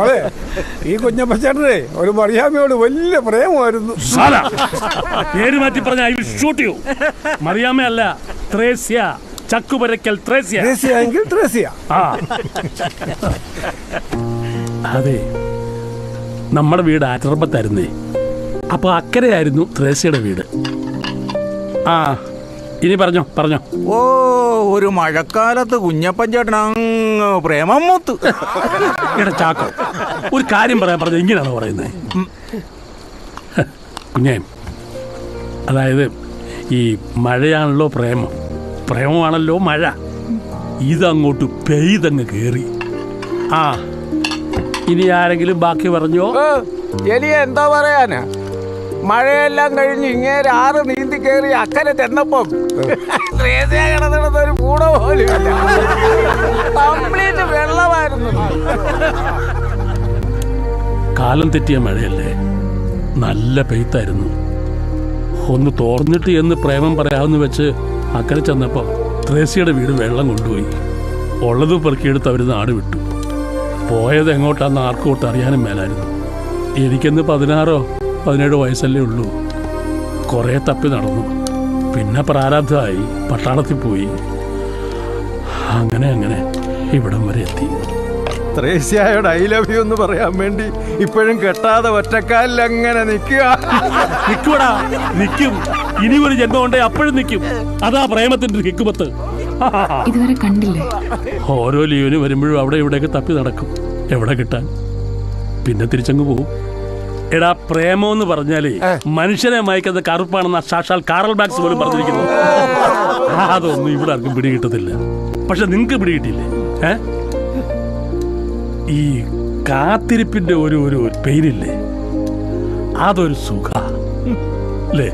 അതെ, ഈ കുഞ്ഞപ്പച്ചേട്ടനെ ഒരു മറിയാമ്മയോട് വലിയ പ്രേമമായിരുന്നു. പേര് മാറ്റി പറഞ്ഞ I will shoot you. Mariyamma അല്ല, ത്രേസ്യ, ചക്കുപരക്കൽ ത്രേസ്യ. ത്രേസ്യ ത്രേസ്യ. അതെ, നമ്മുടെ വീട് ആറ്ററമ്പത്തായിരുന്നേ. അപ്പൊ അക്കരെയായിരുന്നു ത്രേസ്യയുടെ വീട്. ആ, ഇനി പറഞ്ഞോ പറഞ്ഞോ. ഓ, ഒരു മഴക്കാലത്ത് കുഞ്ഞപ്പൻ ചേട്ടൻ അങ്ങ് പ്രേമം മൂത്ത്. എടാ ചാക്കോ, ഒരു കാര്യം പറയാൻ പറഞ്ഞ ഇങ്ങനെയാണോ പറയുന്നത്? കുഞ്ഞേ, അതായത് ഈ മഴയാണല്ലോ പ്രേമം, പ്രേമമാണല്ലോ മഴ. ഇതങ്ങോട്ട് പെയ്തങ്ങ് കയറി. ആ, ഇനി ആരെങ്കിലും ബാക്കി പറഞ്ഞോ? എനിക്ക് എന്താ പറയാനാ, മഴയെല്ലാം കഴിഞ്ഞ് ഇങ്ങേര് ആറ് നീന്തി കയറി അക്കരെ ചെന്നപ്പം കിടന്നിടത്തൊരു കൂട പോലും കംപ്ലീറ്റ് വെള്ളമായിരുന്നു. കാലം തെറ്റിയ മഴയല്ലേ, നല്ല പെയ്ത്തായിരുന്നു. ഒന്ന് തോർന്നിട്ട് എന്ന് പ്രേമം പറയാമെന്ന് വെച്ച് അക്കരെ ചെന്നപ്പോൾ ത്രേസ്യയുടെ വീട് വെള്ളം കൊണ്ടുപോയി. ഉള്ളത് പെറുക്കിയെടുത്ത് അവർ നാട് വിട്ടു. പോയത് എങ്ങോട്ടാന്ന് ആർക്കും അറിയാനും മേലായിരുന്നു. എനിക്കെന്ന് 16-17 വയസ്സല്ലേ ഉള്ളൂ. കുറേ തപ്പി നടന്നു, പിന്നെ പ്രാരാബ്ധമായി, പട്ടാളത്തിൽ പോയി. അങ്ങനെ അങ്ങനെ ഇവിടം വരെ എത്തി. ത്രേസ്യയോട് ഐ ലവ് യു എന്ന് പറയാൻ വേണ്ടി ഇപ്പോഴും കെട്ടാതെ ഒറ്റക്കാലിൽ അങ്ങനെ നിൽക്കൂടാ, നിൽക്കും. ഇനി ഒരു ജന്മം ഉണ്ടേ അപ്പോഴും നിൽക്കും. അതാ പ്രേമത്തിന്റെ ഹിക്കുമത്ത്. ഇതുവരെ കണ്ടില്ലേ? ഓരോ ലീവിന് വരുമ്പോഴും അവിടെ ഇവിടെയൊക്കെ തപ്പി നടക്കും. എവിടെ കിട്ടാൻ? പിന്നെ തിരിച്ചങ്ങ് പോവും. എടാ, പ്രേമം എന്ന് പറഞ്ഞാലേ മനുഷ്യനെ മയക്കുന്നത് കറുപ്പാണെന്ന സാക്ഷാൽ കാറൽ ബാക്സ് പോലും പറഞ്ഞിരിക്കുന്നു. അതൊന്നും ഇവിടെ ആർക്കും പിടികിട്ടത്തില്ല. പക്ഷെ നിങ്ങക്ക് പിടികിട്ടില്ലേ? ഈ കാത്തിരിപ്പിന്റെ ഒരു പെയിനില്ലേ, അതൊരു സുഖ അല്ലേ?